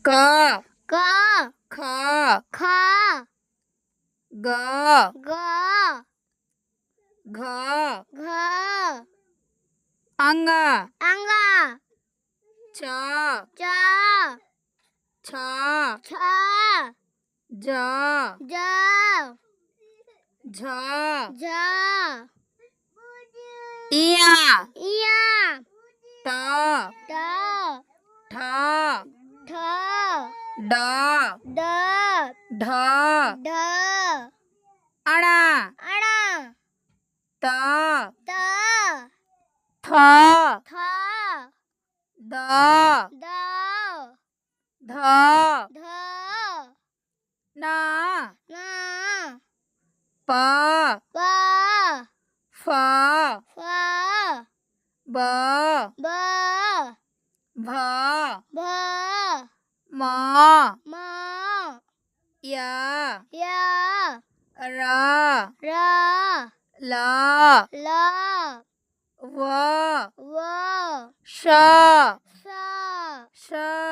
क क ख ख ग ग घ घ अंग अंग च च छ छ ज ज झ झ इया इया ट ट ठ ठ ड ड ढ ढ अणा अण त त थ थ द द ध ध न न प प फ फ ब ब भ भ म म य य र र ल ल व व श स श